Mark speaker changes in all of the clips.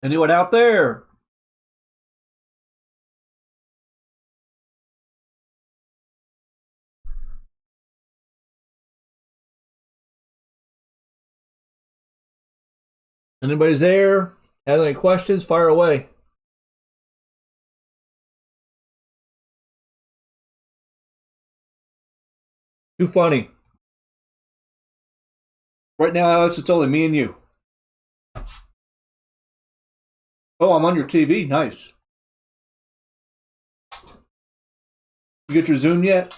Speaker 1: Anyone out there? Anybody's there? Has any questions? Fire away. Too funny. Right now, Alex, it's only me and you. Oh, I'm on your TV. Nice. You get your Zoom yet?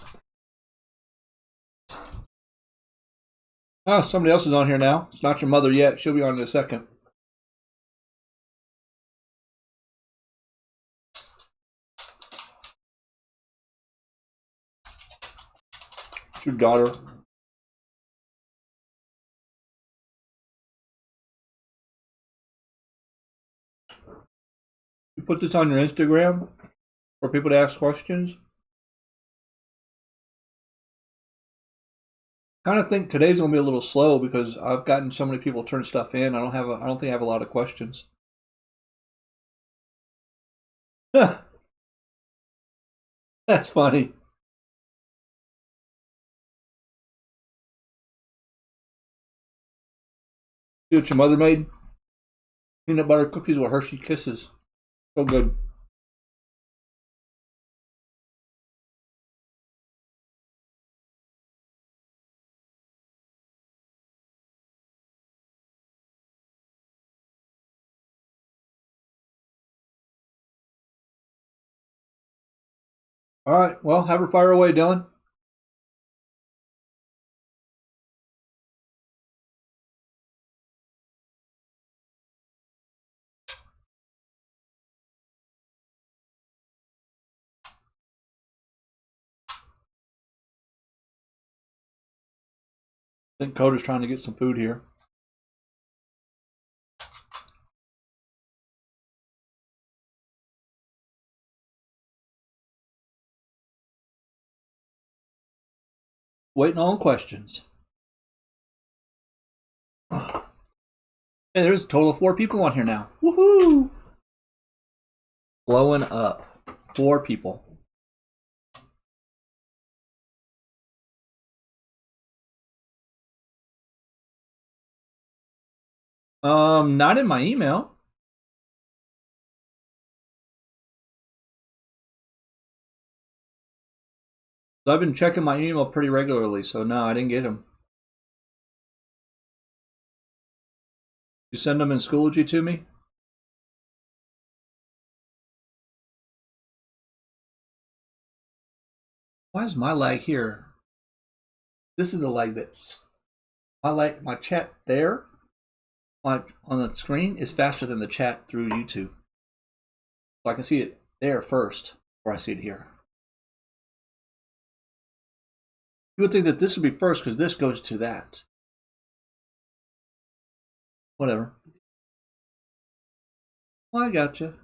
Speaker 1: Oh, somebody else is on here now. It's not your mother yet. She'll be on in a second. It's your daughter. You put this on your Instagram for people to ask questions? Kind of think today's gonna be a little slow because I've gotten so many people turn stuff in. I don't think I have a lot of questions. That's funny. See what your mother made? Peanut butter cookies with Hershey Kisses. So good. All right, well, have her fire away, Dylan. I think Coda's trying to get some food here. Waiting on questions. Hey, there's a total of 4 people on here now. Woohoo! Blowing up. 4 people. Not in my email. I've been checking my email pretty regularly, so no, I didn't get them. You send them in Schoology to me? Why is my lag here? This is the lag that's my chat there on the screen is faster than the chat through YouTube. So I can see it there first before I see it here. You would think that this would be first because this goes to that. Whatever. Well, I gotcha.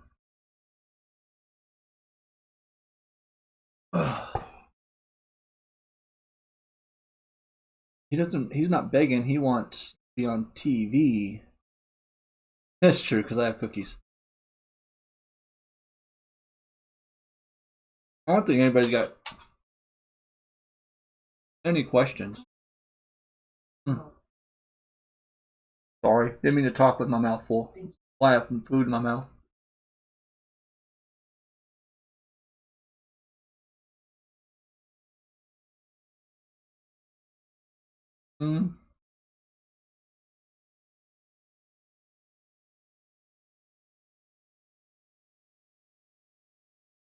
Speaker 1: He's not begging, he wants to be on TV. That's true, because I have cookies. I don't think anybody's got any questions. Sorry, didn't mean to talk with my mouth full. I have some food in my mouth.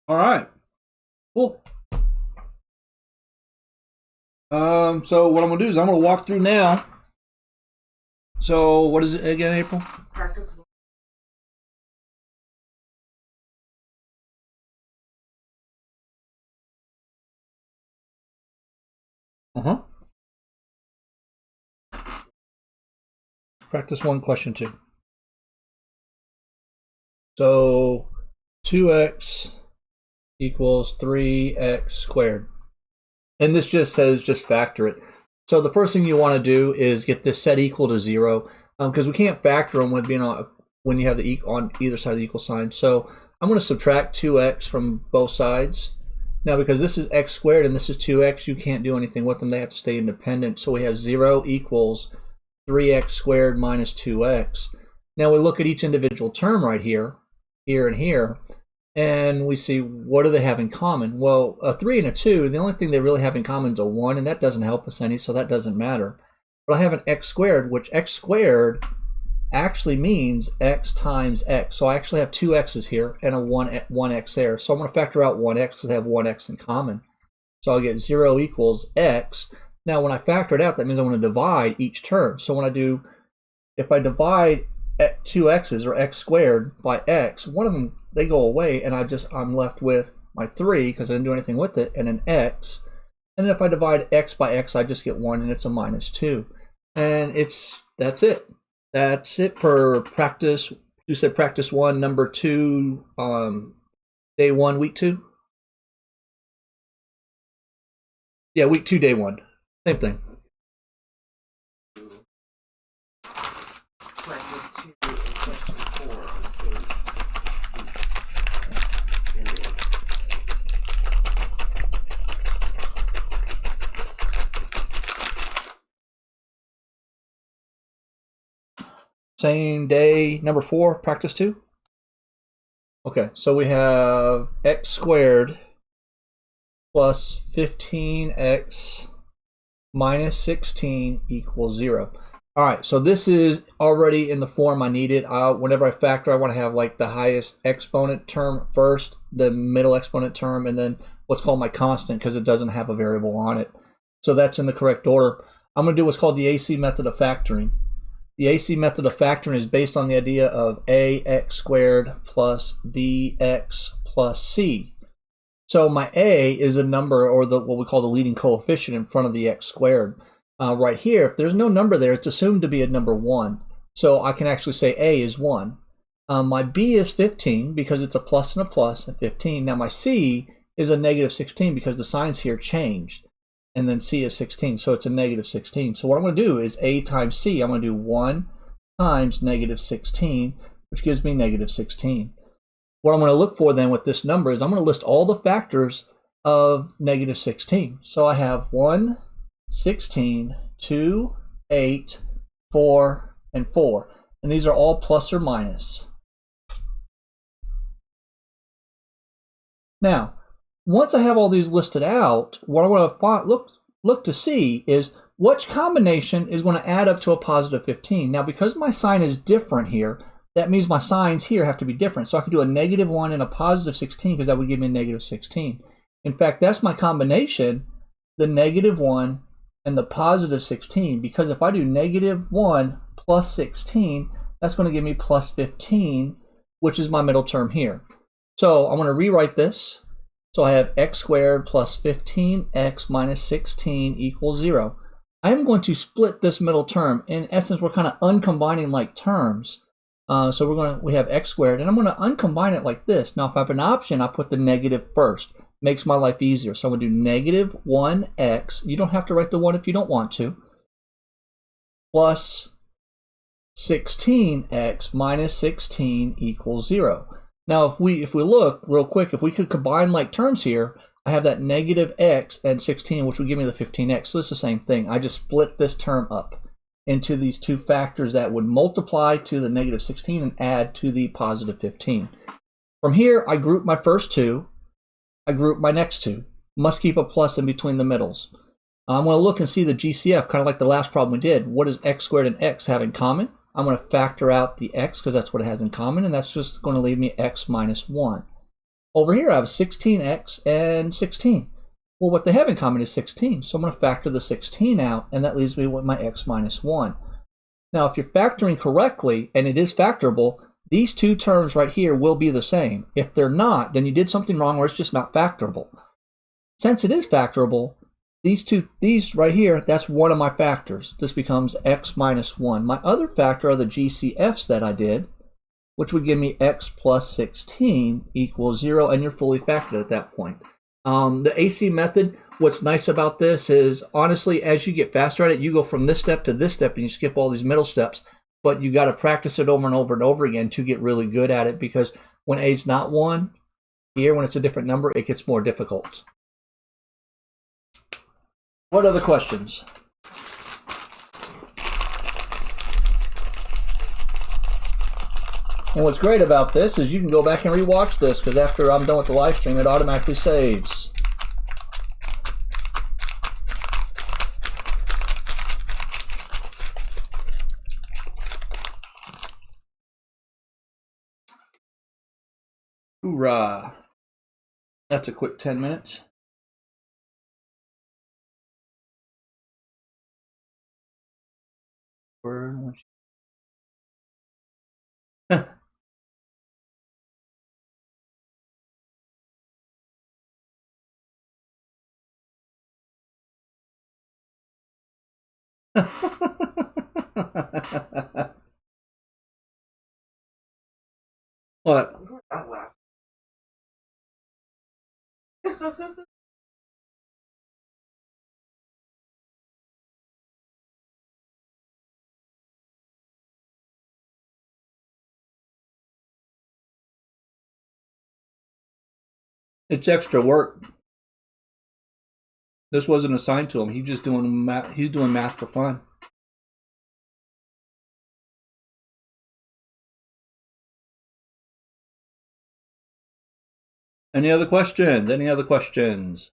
Speaker 1: All right, cool. So what I'm gonna do is I'm gonna walk through now. So what is it again, April? Practice. Practice 1, question 2. So 2x equals 3x squared. And this just says just factor it. So the first thing you want to do is get this set equal to 0, because we can't factor them when you have the on either side of the equal sign. So I'm going to subtract 2x from both sides. Now, because this is x squared and this is 2x, you can't do anything with them. They have to stay independent. So we have 0 equals 3x squared minus 2x. Now we look at each individual term right here, here, and here, and we see what do they have in common. Well, a 3 and a 2, the only thing they really have in common is a 1, and that doesn't help us any, so that doesn't matter. But I have an x squared, which x squared actually means x times x. So I actually have 2 x's here and a 1x there. So I'm going to factor out 1x because they have 1x in common. So I'll get 0 equals x. Now when I factor it out, that means I'm going to divide each term. So if I divide 2 x's or x squared by x, one of them, they go away, and I'm left with my 3 because I didn't do anything with it, and an x. And then if I divide x by x, I just get 1, and it's a minus 2. And that's it. That's it for practice. You said practice 1, number 2, day 1, week 2? Yeah, week 2, day 1. Same thing.
Speaker 2: Practice 2 is question 4 on the same.
Speaker 1: Same day, number 4, practice 2. Okay, so we have x squared plus 15x minus 16 equals 0. All right, so this is already in the form I needed. Whenever I factor, I want to have like the highest exponent term first, the middle exponent term, and then what's called my constant because it doesn't have a variable on it. So that's in the correct order. I'm going to do what's called the AC method of factoring. The AC method of factoring is based on the idea of ax squared plus bx plus c. So my a is a number, or what we call the leading coefficient in front of the x squared. Right here, if there's no number there, it's assumed to be a number 1. So I can actually say a is 1. My b is 15 because it's a plus and a plus at 15. Now my c is a negative 16 because the signs here changed. And then c is 16, so it's a negative 16. So what I'm going to do is a times c. I'm going to do 1 times negative 16, which gives me negative 16. What I'm going to look for then with this number is I'm going to list all the factors of negative 16. So I have 1, 16, 2, 8, 4, and 4. And these are all plus or minus. Now, once I have all these listed out, what I want to look to see is which combination is going to add up to a positive 15. Now, because my sign is different here, that means my signs here have to be different. So I could do a negative 1 and a positive 16 because that would give me a negative 16. In fact, that's my combination, the negative 1 and the positive 16, because if I do negative 1 plus 16, that's going to give me plus 15, which is my middle term here. So I'm going to rewrite this. So I have x squared plus 15x minus 16 equals 0. I am going to split this middle term. In essence, we're kind of uncombining like terms. So we have x squared, and I'm going to uncombine it like this. Now, if I have an option, I put the negative first. Makes my life easier. So I'm going to do negative 1x. You don't have to write the 1 if you don't want to. Plus 16x minus 16 equals 0. Now, if we look real quick, if we could combine like terms here, I have that negative x and 16, which would give me the 15x. So it's the same thing. I just split this term up into these two factors that would multiply to the negative 16 and add to the positive 15. From here, I group my first two. I group my next two. Must keep a plus in between the middles. I'm going to look and see the GCF, kind of like the last problem we did. What does x squared and x have in common? I'm going to factor out the x because that's what it has in common, and that's just going to leave me x minus 1. Over here, I have 16x and 16. Well, what they have in common is 16, so I'm going to factor the 16 out, and that leaves me with my x minus 1. Now, if you're factoring correctly, and it is factorable, these two terms right here will be the same. If they're not, then you did something wrong or it's just not factorable. Since it is factorable, these right here, that's one of my factors. This becomes x minus 1. My other factor are the GCFs that I did, which would give me x plus 16 equals 0, and you're fully factored at that point. The AC method, what's nice about this is, honestly, as you get faster at it, you go from this step to this step and you skip all these middle steps, but you got to practice it over and over and over again to get really good at it, because when A's not 1, here, when it's a different number, it gets more difficult. What other questions? And what's great about this is you can go back and rewatch this, because after I'm done with the live stream, it automatically saves. Hoorah. That's a quick 10 minutes. What?
Speaker 2: I laugh.
Speaker 1: It's extra work. This wasn't assigned to him. He's just doing math. He's doing math for fun. Any other questions? Any other questions?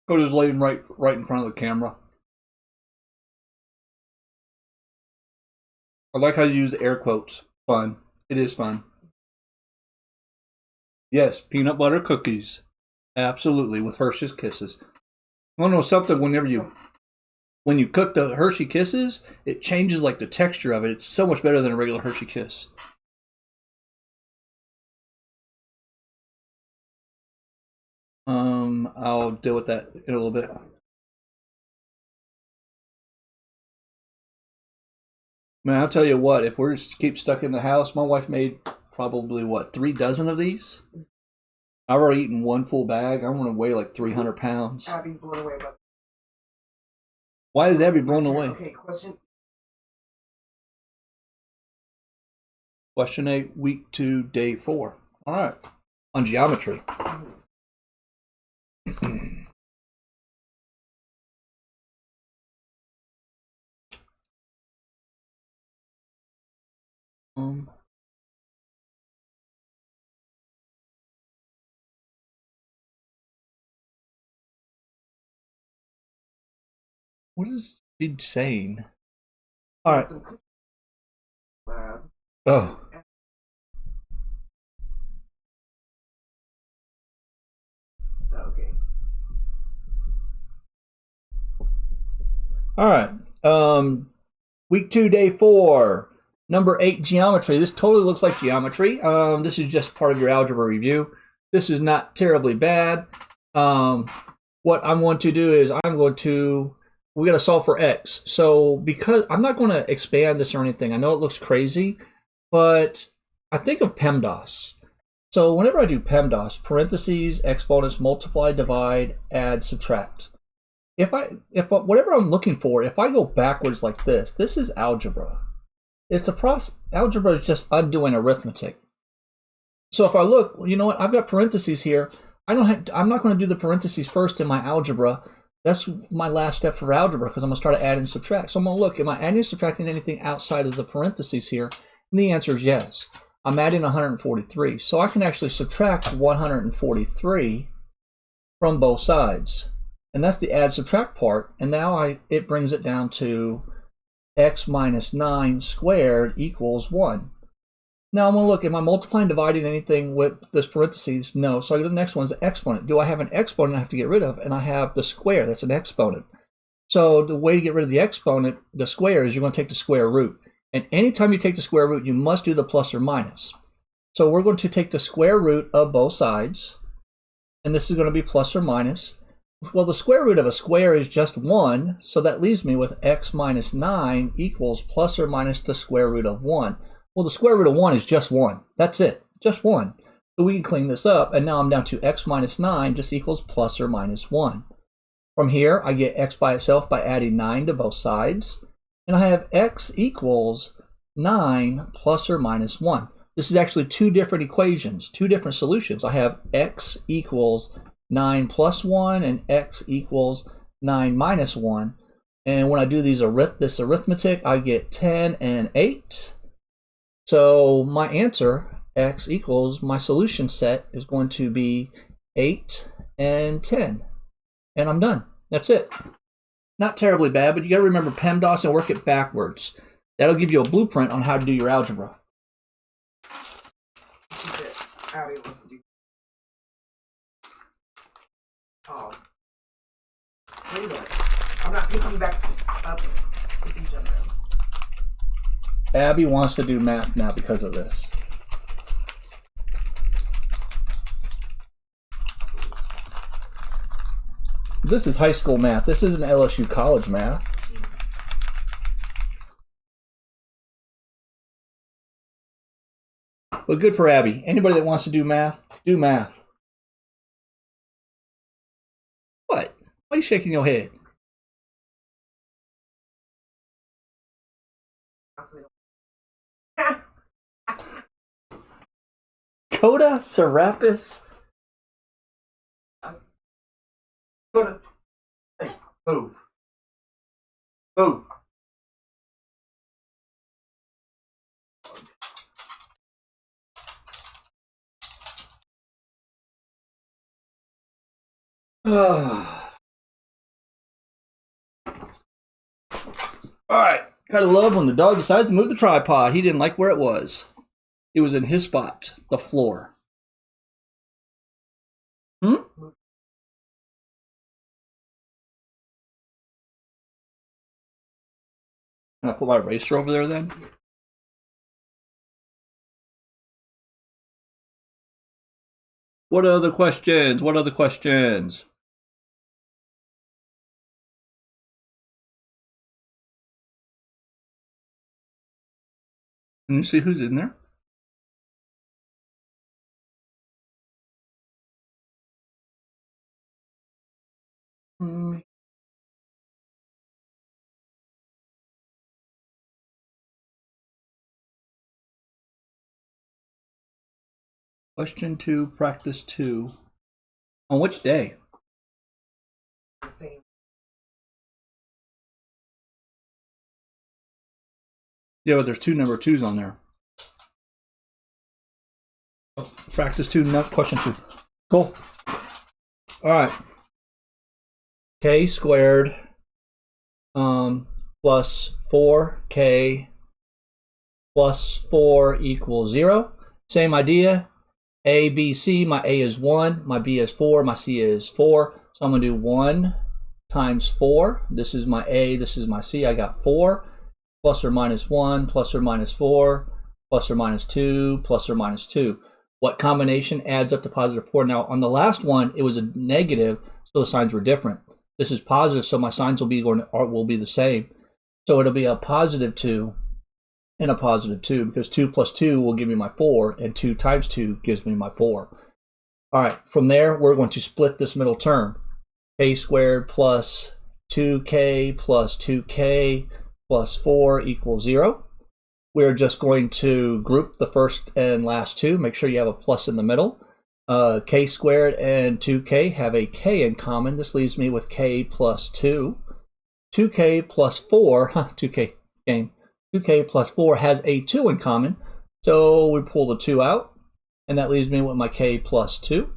Speaker 1: Go to his lane right in front of the camera. I like how you use air quotes. Fun. It is fun. Yes, peanut butter cookies. Absolutely, with Hershey's Kisses. I want to know something. When you cook the Hershey Kisses, it changes like the texture of it. It's so much better than a regular Hershey Kiss. I'll deal with that in a little bit. Man, I'll tell you what, if we're keep stuck in the house, my wife made probably, 3 dozen of these? I've already eaten 1 full bag. I'm going to weigh like 300 pounds.
Speaker 2: Abby's blown away about.
Speaker 1: Why is Abby blown away?
Speaker 2: Okay, question.
Speaker 1: Question 8, week 2, day 4. All right. On geometry. What is she saying? All right. Oh.
Speaker 2: Okay.
Speaker 1: All right. Week 2, day 4. Number 8, geometry. This totally looks like geometry. This is just part of your algebra review. This is not terribly bad. What I'm going to do is we got to solve for x. So because I'm not going to expand this or anything, I know it looks crazy, but I think of PEMDAS. So whenever I do PEMDAS, parentheses, exponents, multiply, divide, add, subtract. If whatever I'm looking for, if I go backwards like this is algebra. It's the process. Algebra is just undoing arithmetic. So if I look, you know what? I've got parentheses here. I'm not going to do the parentheses first in my algebra. That's my last step for algebra, because I'm going to start to add and subtract. So I'm going to look, am I adding and subtracting anything outside of the parentheses here? And the answer is yes. I'm adding 143. So I can actually subtract 143 from both sides. And that's the add subtract part. And now it brings it down to x minus 9 squared equals 1. Now I'm going to look, am I multiplying, dividing anything with this parentheses? No. So I go to the next one is the exponent. Do I have an exponent I have to get rid of? And I have the square. That's an exponent. So the way to get rid of the exponent, the square, is you're going to take the square root. And anytime you take the square root, you must do the plus or minus. So we're going to take the square root of both sides. And this is going to be plus or minus. Well, the square root of a square is just 1, so that leaves me with x minus 9 equals plus or minus the square root of 1. Well, the square root of 1 is just 1. That's it, just 1. So we can clean this up, and now I'm down to x minus 9 just equals plus or minus 1. From here, I get x by itself by adding 9 to both sides, and I have x equals 9 plus or minus 1. This is actually two different equations, two different solutions. I have x equals 9 plus 1 and x equals 9 minus 1. And when I do this arithmetic, I get 10 and 8. So my answer, x equals, my solution set is going to be 8 and 10. And I'm done. That's it. Not terribly bad, but you got to remember PEMDAS and work it backwards. That'll give you a blueprint on how to do your algebra.
Speaker 2: Abby wants to do. Oh. Wait a minute. I'm not picking back up with each other.
Speaker 1: Abby wants to do math now because of this. This is high school math. This isn't LSU college math. But good for Abby. Anybody that wants to do math, do math. What? Why are you shaking your head? Coda Serapis.
Speaker 2: Coda.
Speaker 1: Hey, move. Move. Alright, gotta love when the dog decides to move the tripod. He didn't like where it was. It was in his spot, the floor. Can I put my eraser over there then? What other questions? What other questions? Can you see who's in there? Question 2, practice 2. On which day?
Speaker 2: The same.
Speaker 1: Yeah, but there's two number 2s on there. Practice 2, question 2. Cool. Alright. K squared plus 4k plus 4 equals 0. Same idea. A, B, C. My A is 1, my B is 4, my C is 4. So I'm going to do 1 times 4. This is my A, this is my C. I got 4 plus or minus 1 plus or minus 4 plus or minus 2 plus or minus 2. What combination adds up to positive 4? Now, on the last one, it was a negative, so the signs were different. This is positive, so my signs will be the same. So it'll be a positive 2 and a positive 2, because 2 plus 2 will give me my 4, and 2 times 2 gives me my 4. All right, from there, we're going to split this middle term. K squared plus 2k plus 2k plus 4 equals 0. We're just going to group the first and last two. Make sure you have a plus in the middle. K squared and 2k have a k in common. This leaves me with k plus 2. 2k plus 4, 2k game. 2k plus 4 has a 2 in common. So we pull the 2 out, and that leaves me with my k plus 2.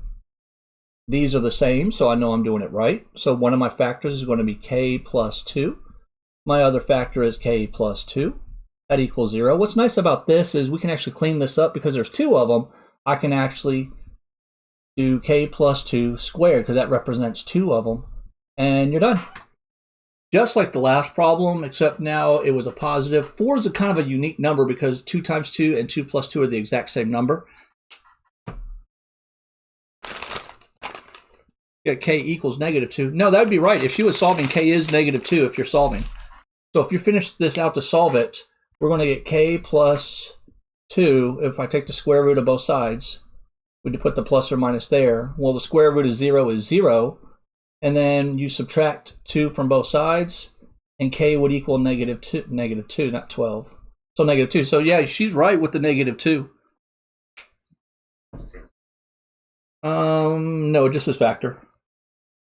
Speaker 1: These are the same, so I know I'm doing it right. So one of my factors is going to be k plus 2. My other factor is k plus 2. That equals 0. What's nice about this is we can actually clean this up because there's 2 of them. I can actually do k plus 2 squared because that represents 2 of them. And you're done. Just like the last problem, except now it was a positive. 4 is a kind of a unique number because 2 times 2 and 2 plus 2 are the exact same number. Yeah, k equals -2. No, that would be right. If she was solving, k is -2 if you're solving. So if you finish this out to solve it, we're going to get k plus 2. If I take the square root of both sides, we need to put the plus or minus there. Well, the square root of 0 is 0. And then you subtract 2 from both sides, and k would equal -2, not 12. So -2. So yeah, she's right with the -2. No, just as factor.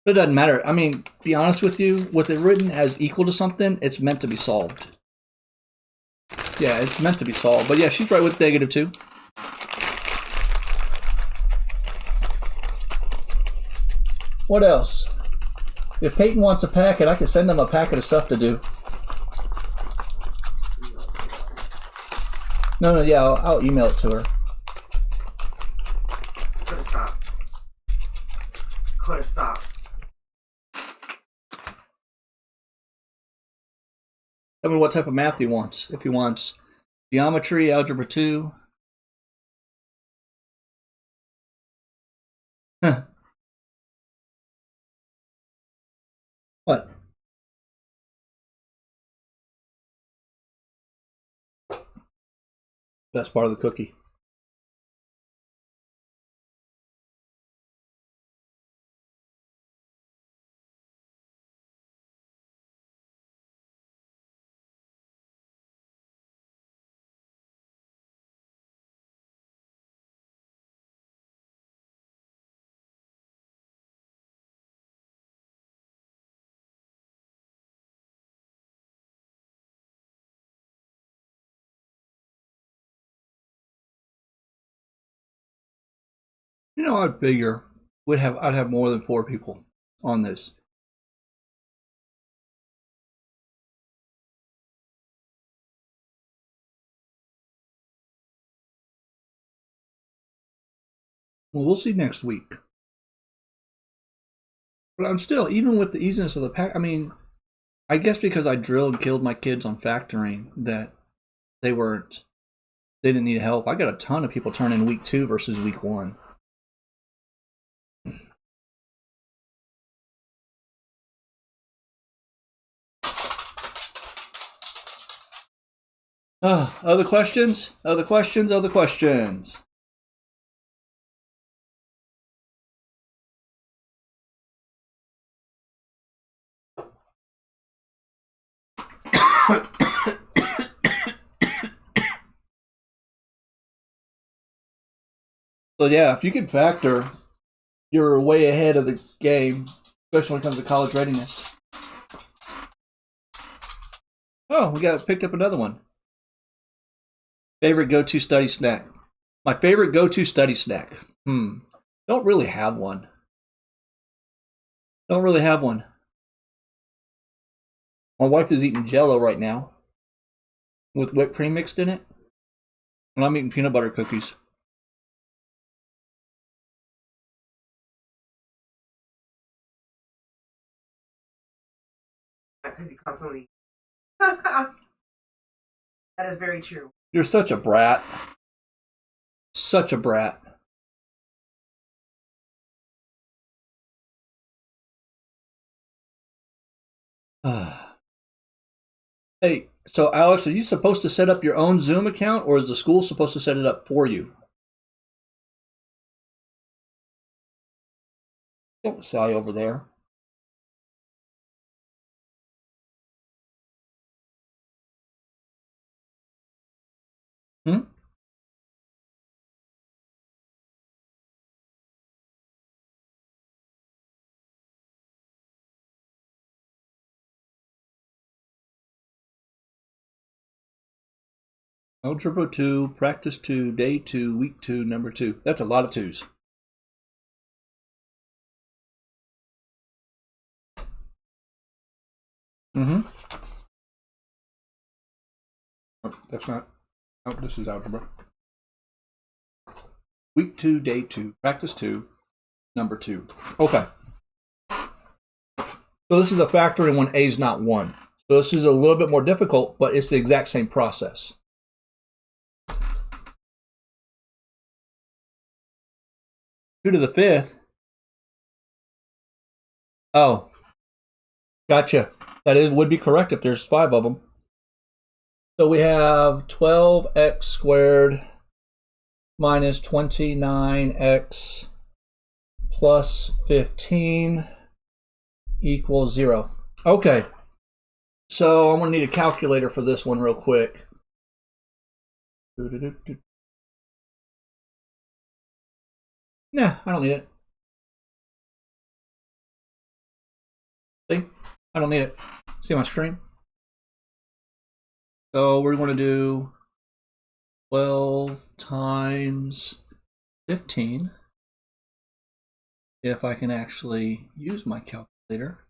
Speaker 1: But it doesn't matter. I mean, to be honest with you, with it written as equal to something, it's meant to be solved. Yeah, it's meant to be solved. But yeah, she's right with -2. What else? If Peyton wants a packet, I can send him a packet of stuff to do. No, yeah, I'll email it to her.
Speaker 2: Could have stopped.
Speaker 1: Tell me what type of math he wants. If he wants geometry, algebra 2. Huh. What? Best part of the cookie. You know, I'd figure I'd have more than 4 people on this. Well, we'll see next week. But I'm still, even with the easiness of the pack, I mean, I guess because I drilled and killed my kids on factoring, that they didn't need help. I got a ton of people turn in week 2 versus week 1. Other questions? Other questions? Other questions? So yeah, if you can factor, you're way ahead of the game, especially when it comes to college readiness. Oh, we picked up another one. Favorite go-to study snack. My favorite go-to study snack. Don't really have one. Don't really have one. My wife is eating Jell-O right now with whipped cream mixed in it, and I'm eating peanut butter cookies.
Speaker 2: Because he constantly. That is very true.
Speaker 1: You're such a brat. Such a brat. Hey, so Alex, are you supposed to set up your own Zoom account, or is the school supposed to set it up for you? Don't Sally over there. Algebra 2, practice 2, day 2, week 2, number 2. That's a lot of 2s. Oh, that's not. Oh, this is algebra. Week 2, day 2, practice 2, number 2. Okay. So this is a factoring when A is not 1. So this is a little bit more difficult, but it's the exact same process. 2 to the 5th Oh, gotcha. Would be correct if there's 5 of them. So we have 12x squared minus 29x plus 15 equals 0. Okay. So I'm going to need a calculator for this one real quick. Nah, I don't need it. See? I don't need it. See my stream? So we're going to do 12 times 15. If I can actually use my calculator.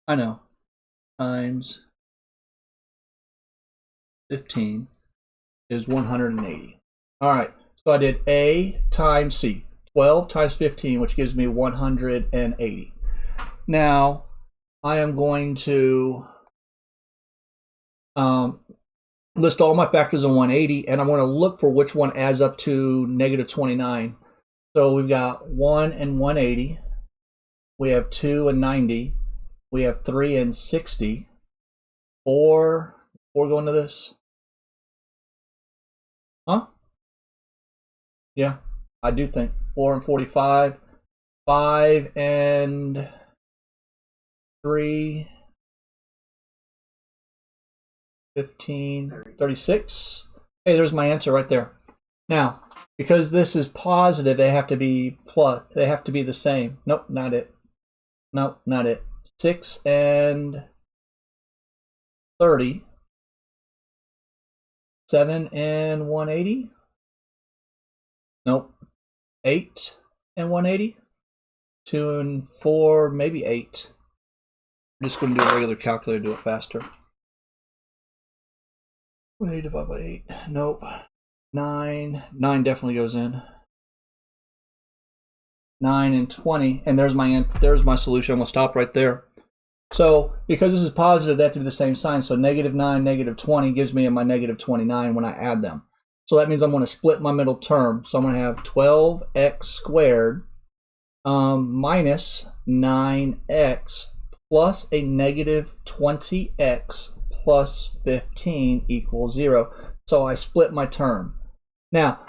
Speaker 1: I know. Times 15 is 180. All right. So I did A times C. 12 times 15, which gives me 180. Now, I am going to list all my factors in 180, and I'm going to look for which one adds up to negative 29. So we've got 1 and 180. We have 2 and 90. We have 3 and 60. 4 going to this? Huh? Yeah, I do think 4 and 45. 5 and 3. 15, 36. Hey, there's my answer right there. Now, because this is positive, they have to be plus. They have to be the same. Nope, not it. Nope, not it. 6 and 30. 7 and 180. Nope. 8 and 180. 2 and 4, maybe 8. I'm just going to do a regular calculator to do it faster. 180 divided by 8. Nope. 9. 9 definitely goes in. 9 and 20. And there's my solution. I'm going to stop right there. So because this is positive, they have to be the same sign. So negative 9, negative 20 gives me my negative 29 when I add them. So that means I'm going to split my middle term. So I'm going to have 12x squared minus 9x plus a negative 20x plus 15 equals 0. So I split my term. Now,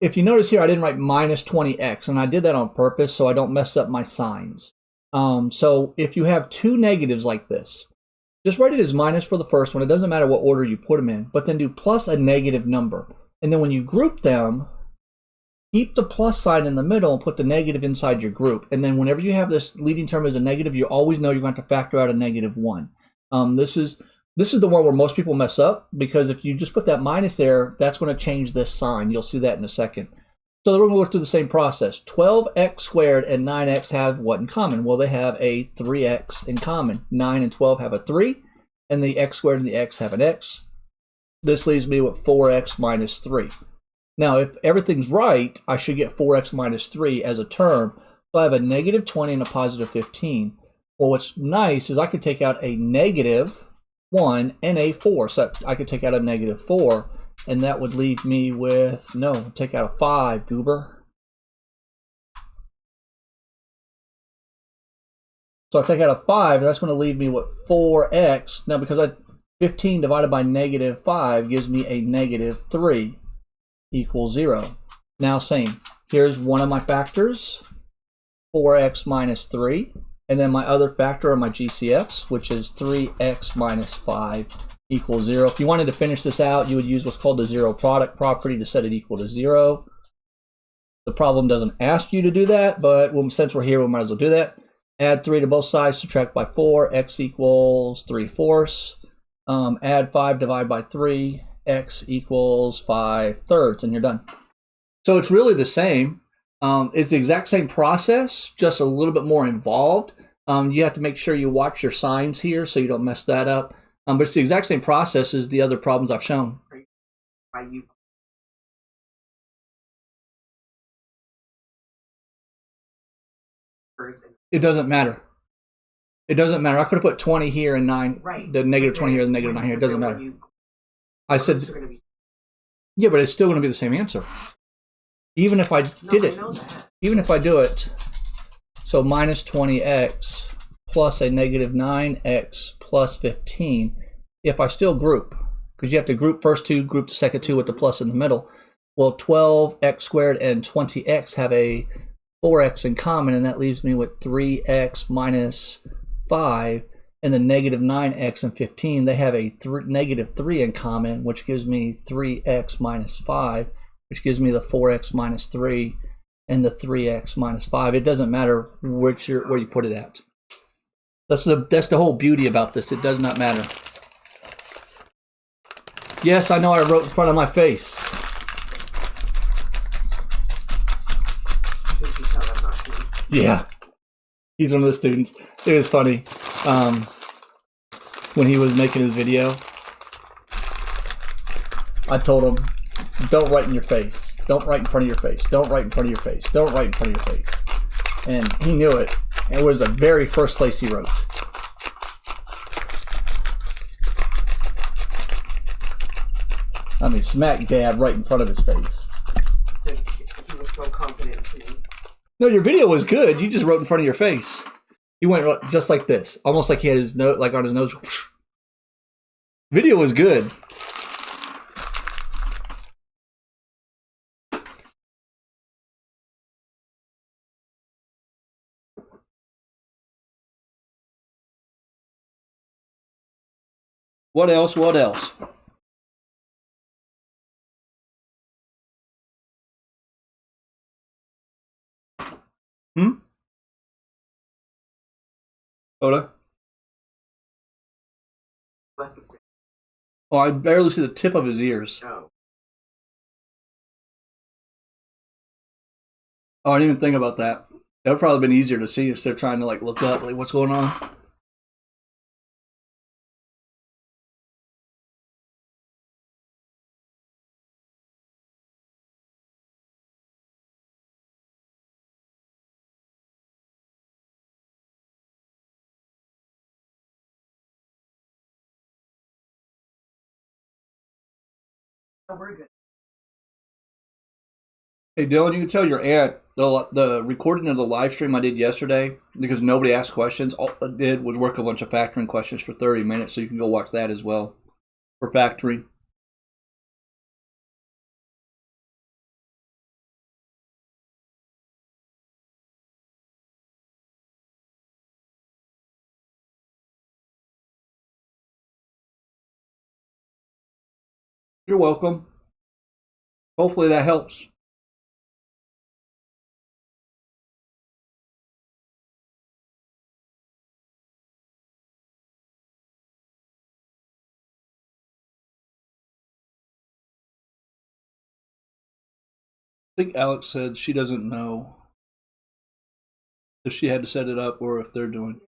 Speaker 1: if you notice here, I didn't write minus 20x, and I did that on purpose so I don't mess up my signs. So if you have two negatives like this, just write it as minus for the first one. It doesn't matter what order you put them in, but then do plus a negative number. And then when you group them, keep the plus sign in the middle and put the negative inside your group. And then whenever you have this leading term as a negative, you always know you're going to have to factor out a negative 1. This is the one where most people mess up, because if you just put that minus there, that's going to change this sign. You'll see that in a second. So we're going to go through the same process. 12x squared and 9x have what in common? Well, they have a 3x in common. 9 and 12 have a 3, and the x squared and the x have an x. This leaves me with 4x minus 3. Now, if everything's right, I should get 4x minus 3 as a term. So I have a negative 20 and a positive 15. Well, what's nice is I could take out a negative 1 and a 4. So I could take out a negative 4, and that would leave me with, no, take out a 5, goober. So I take out a 5, and that's going to leave me with 4x. Now, because 15 divided by negative 5 gives me a negative 3 equals 0. Now, same. Here's one of my factors, 4x minus 3. And then my other factor are my GCFs, which is 3x minus 5 equals 0. If you wanted to finish this out, you would use what's called the zero product property to set it equal to 0. The problem doesn't ask you to do that, but since we're here, we might as well do that. Add 3 to both sides, subtract by 4, x equals 3/4. Add 5, divide by 3, x equals 5/3, and you're done. So it's really the same. It's the exact same process, just a little bit more involved. You have to make sure you watch your signs here so you don't mess that up. But it's the exact same process as the other problems I've shown. It doesn't matter. It doesn't matter. I could have put 20 here and 9, right. The negative 20 here and the negative 9 here. It doesn't matter. I said, yeah, but it's still going to be the same answer. Even if I did it, even if I do it So minus 20x plus a negative 9x plus 15. If I still group, because you have to group first two, group the second two with the plus in the middle. Well, 12x squared and 20x have a 4x in common, and that leaves me with 3x minus 5, and the negative 9x and 15, they have a negative 3 in common, which gives me 3x minus 5, which gives me the 4x minus 3 and the 3x minus 5. It doesn't matter where you put it at. That's the whole beauty about this. It does not matter. Yes, I know I wrote in front of my face. Yeah, he's one of the students. It was funny when he was making his video. I told him, don't write in your face. Don't write in front of your face. Don't write in front of your face. Don't write in front of your face. And he knew it. It was the very first place he wrote. I mean, smack dab right in front of his face.
Speaker 2: He was so confident too.
Speaker 1: No, your video was good. You just wrote in front of your face. He went just like this, almost like he had his note, like on his nose. Video was good. What else? What else? Oda? Oh, I barely see the tip of his ears.
Speaker 2: Oh.
Speaker 1: Oh, I didn't even think about that. That would probably been easier to see instead of trying to like look up, like what's going on.
Speaker 2: Oh, we're good.
Speaker 1: Hey Dylan, you can tell your aunt the recording of the live stream I did yesterday, because nobody asked questions. All I did was work a bunch of factoring questions for 30 minutes, so you can go watch that as well for factoring. You're welcome. Hopefully that helps. I think Alex said she doesn't know if she had to set it up or if they're doing.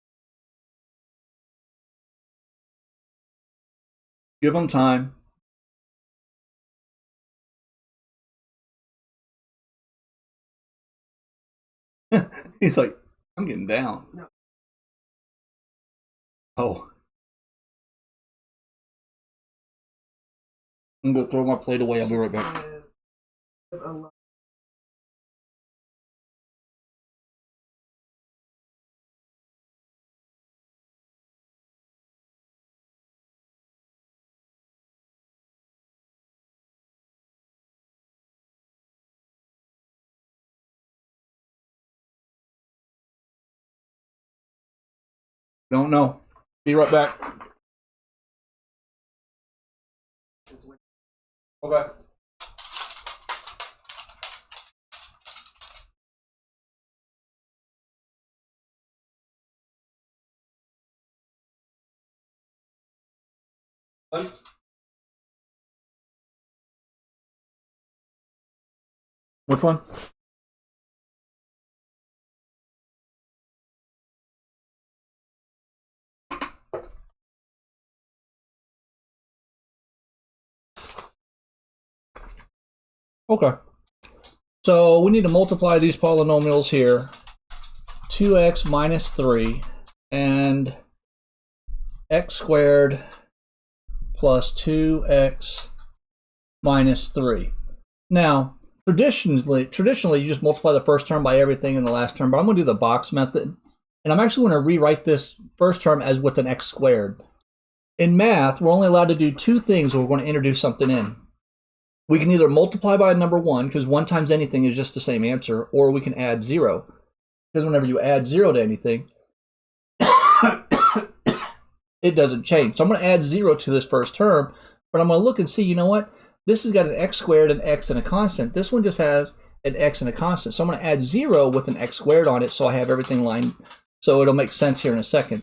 Speaker 1: Give them time. He's like, I'm getting down.
Speaker 2: No.
Speaker 1: Oh. I'm going to throw my plate away. I'll be right back. Don't know. Be right back. Okay. Which one? Okay. So we need to multiply these polynomials here. 2x minus 3 and x squared plus 2x minus 3. Now, traditionally, you just multiply the first term by everything in the last term, but I'm going to do the box method. And I'm actually going to rewrite this first term as with an x squared. In math, we're only allowed to do two things when we're going to introduce something in. We can either multiply by a number 1, because 1 times anything is just the same answer, or we can add 0. Because whenever you add 0 to anything, it doesn't change. So I'm going to add 0 to this first term, but I'm going to look and see, you know what? This has got an x squared, an x, and a constant. This one just has an x and a constant. So I'm going to add 0 with an x squared on it so I have everything lined, so it'll make sense here in a second.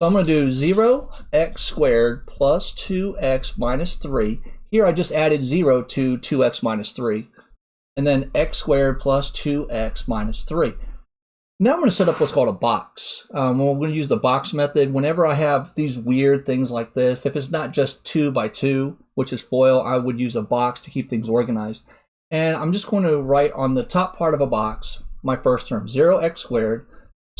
Speaker 1: So I'm going to do 0x squared plus 2x minus 3. Here I just added 0 to 2x minus 3. And then x squared plus 2x minus 3. Now I'm going to set up what's called a box. We're going to use the box method. Whenever I have these weird things like this, if it's not just 2 by 2, which is FOIL, I would use a box to keep things organized. And I'm just going to write on the top part of a box my first term, 0x squared,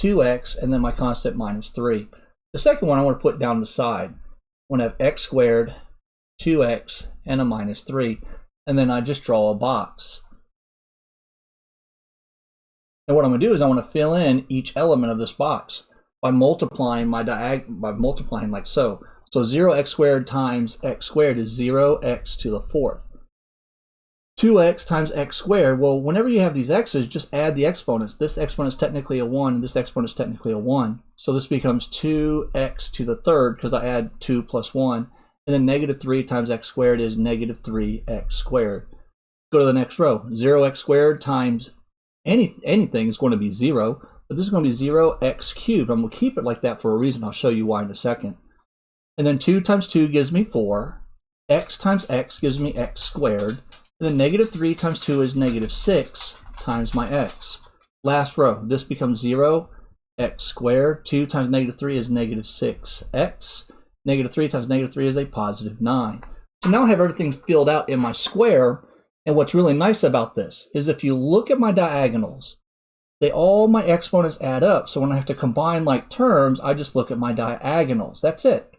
Speaker 1: 2x, and then my constant minus 3. The second one I want to put down the side. I want to have x squared, 2x, and a minus 3. And then I just draw a box. And what I'm going to do is I want to fill in each element of this box by multiplying by multiplying like so. So 0x squared times x squared is 0x to the 4th. 2x times x squared, well, whenever you have these x's, just add the exponents. This exponent is technically a 1, and this exponent is technically a 1. So this becomes 2x to the 3rd because I add 2 plus 1. And then negative 3 times x squared is negative 3x squared. Go to the next row. 0x squared times anything is going to be 0, but this is going to be 0x cubed. I'm going to keep it like that for a reason. I'll show you why in a second. And then 2 times 2 gives me 4. X times x gives me x squared. And then negative 3 times 2 is negative 6 times my x. Last row, this becomes 0x squared. 2 times negative 3 is negative 6x. Negative 3 times negative 3 is a positive 9. So now I have everything filled out in my square. And what's really nice about this is if you look at my diagonals, all my exponents add up. So when I have to combine like terms, I just look at my diagonals. That's it.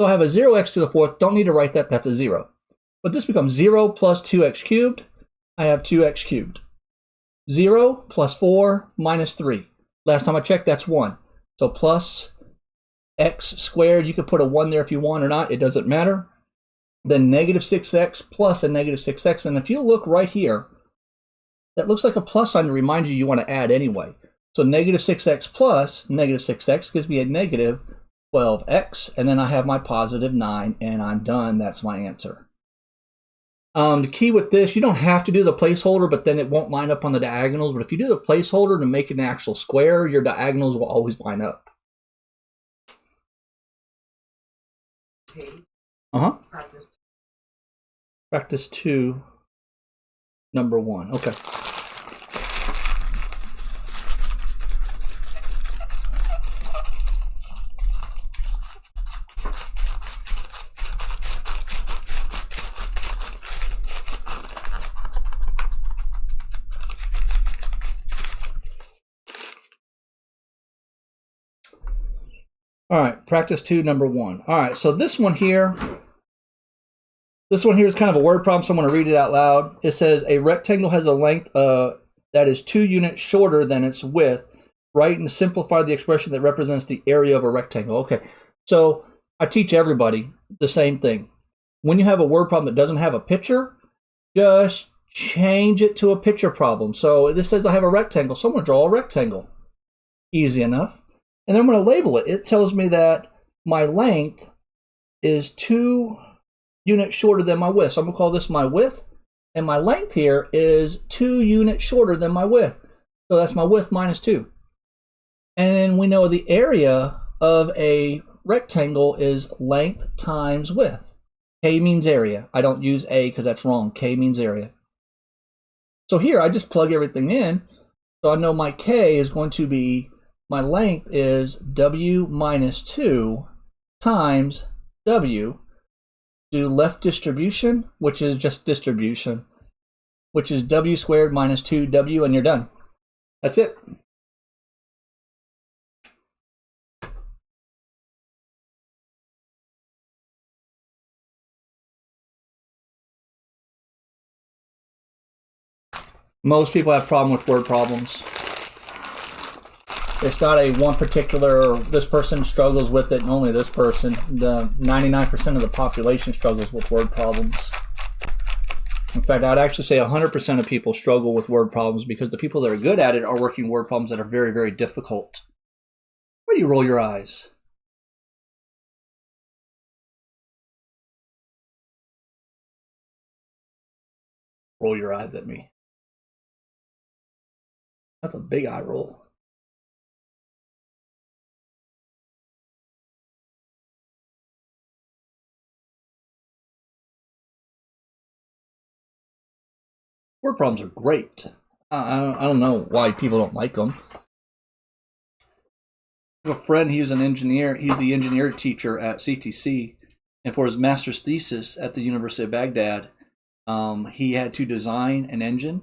Speaker 1: So I have a 0x to the 4th. Don't need to write that. That's a 0. But this becomes 0 plus 2x cubed. I have 2x cubed. 0 plus 4 minus 3. Last time I checked, that's 1. So plus x squared. You could put a 1 there if you want or not. It doesn't matter. Then negative 6x plus a negative 6x. And if you look right here, that looks like a plus sign to remind you want to add anyway. So negative 6x plus negative 6x gives me a negative 12x. And then I have my positive 9, and I'm done. That's my answer. The key with this, you don't have to do the placeholder, but then it won't line up on the diagonals. But if you do the placeholder to make it an actual square, your diagonals will always line up.
Speaker 2: Okay.
Speaker 1: Practice 2, number 1. Okay. All right, practice 2, number 1. All right, so this one here is kind of a word problem, so I'm going to read it out loud. It says, a rectangle has a length that is 2 units shorter than its width. Write and simplify the expression that represents the area of a rectangle. Okay, so I teach everybody the same thing. When you have a word problem that doesn't have a picture, just change it to a picture problem. So this says I have a rectangle, so I'm going to draw a rectangle. Easy enough. And then I'm going to label it. It tells me that my length is 2 units shorter than my width. So I'm going to call this my width. And my length here is 2 units shorter than my width. So that's my width minus 2. And then we know the area of a rectangle is length times width. K means area. I don't use A because that's wrong. K means area. So here I just plug everything in. So I know my K is going to be, my length is W minus 2 times W. Do left distribution, which is just distribution, which is W squared minus 2W, and you're done. That's it. Most people have problem with word problems. It's not a one particular, this person struggles with it and only this person. The 99% of the population struggles with word problems. In fact, I'd actually say 100% of people struggle with word problems because the people that are good at it are working word problems that are very, very difficult. Why do you roll your eyes? Roll your eyes at me. That's a big eye roll. Word problems are great. I don't know why people don't like them. I have a friend, he's an engineer. He's the engineer teacher at CTC. And for his master's thesis at the University of Baghdad, he had to design an engine.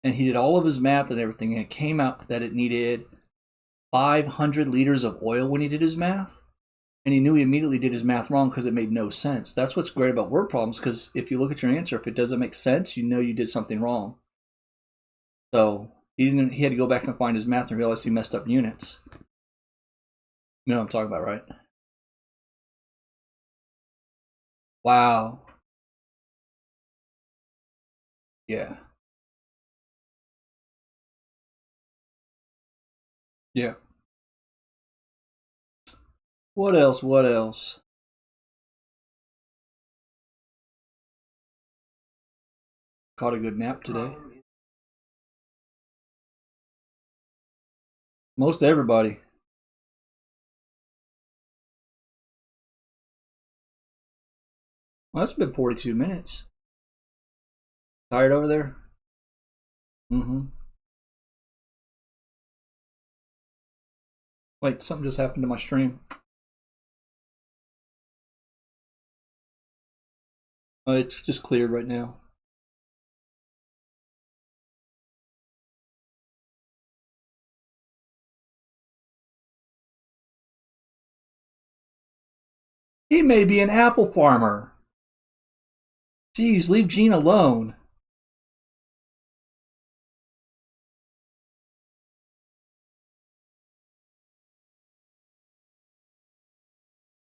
Speaker 1: And he did all of his math and everything. And it came out that it needed 500 liters of oil when he did his math. And he knew he immediately did his math wrong because it made no sense. That's what's great about word problems, because if you look at your answer, if it doesn't make sense, you know you did something wrong. So he had to go back and find his math and realize he messed up units. You know what I'm talking about, right? Wow. Yeah. Yeah. What else? What else? Caught a good nap today. Most everybody. Well, that's been 42 minutes. Tired over there? Mm-hmm. Wait, something just happened to my stream. Oh, it's just cleared right now. He may be an apple farmer. Jeez, leave Gene alone.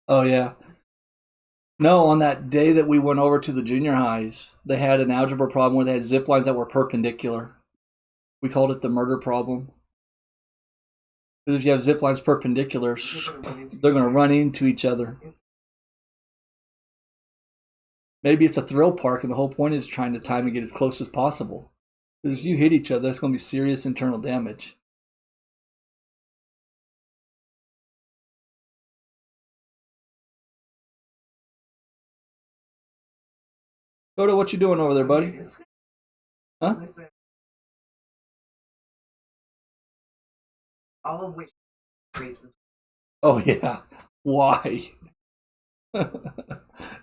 Speaker 1: Oh, yeah. No, on that day that we went over to the junior highs, they had an algebra problem where they had zip lines that were perpendicular. We called it the murder problem. Because if you have zip lines perpendicular, they're going to run into each other. Maybe it's a thrill park, and the whole point is trying to time and get as close as possible. Because if you hit each other, that's going to be serious internal damage. Go what you doing over there, buddy? Huh?
Speaker 2: Listen, all of which grapes.
Speaker 1: Oh, yeah. Why?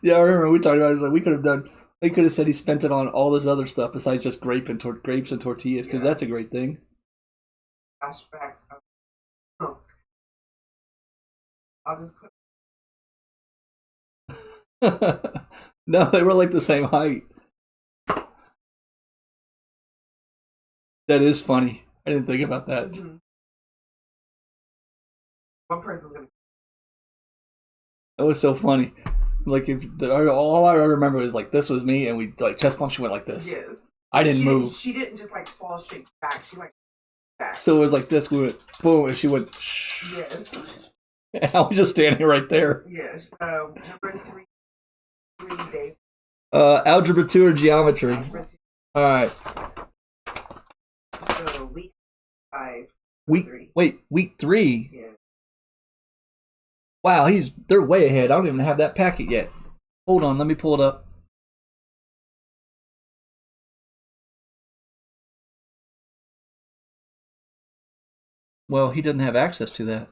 Speaker 1: Yeah, I remember we talked about it. It's like we could have done. They could have said he spent it on all this other stuff besides just grapes and tortillas, because that's a great thing.
Speaker 2: Flashbacks. Oh. I'll just put.
Speaker 1: No, they were like the same height. That is funny. I didn't think about that.
Speaker 2: Mm-hmm. One person's gonna.
Speaker 1: That was so funny. Like all I remember was like this was me, and we like chest bump. She went like this.
Speaker 2: Yes.
Speaker 1: I didn't move.
Speaker 2: She didn't just like fall straight back. She like back.
Speaker 1: So it was like this. We went boom, and she went.
Speaker 2: Yes.
Speaker 1: And I was just standing right there.
Speaker 2: Yes. Number three day.
Speaker 1: Algebra 2 or geometry. All right.
Speaker 2: So week 5.
Speaker 1: Week 3.
Speaker 2: Yeah.
Speaker 1: Wow, they're way ahead. I don't even have that packet yet. Hold on, let me pull it up. Well, he doesn't have access to that.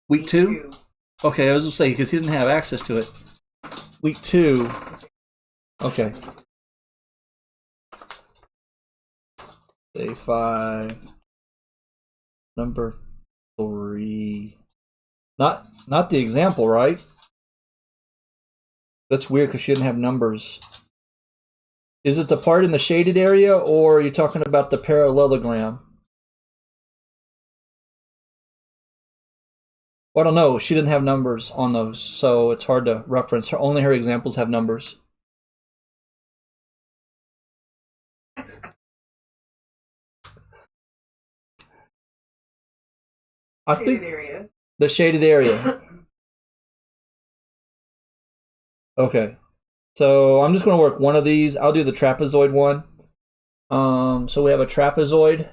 Speaker 1: Week 2? Okay, I was going to say, because he didn't have access to it. Week 2. Okay. Day 5. Number 3. Not the example, right? That's weird because she didn't have numbers. Is it the part in the shaded area, or are you talking about the parallelogram? Well, I don't know. She didn't have numbers on those, so it's hard to reference. Only her examples have numbers. I think
Speaker 2: area.
Speaker 1: The shaded area. Okay. So I'm just going to work one of these. I'll do the trapezoid one. So we have a trapezoid.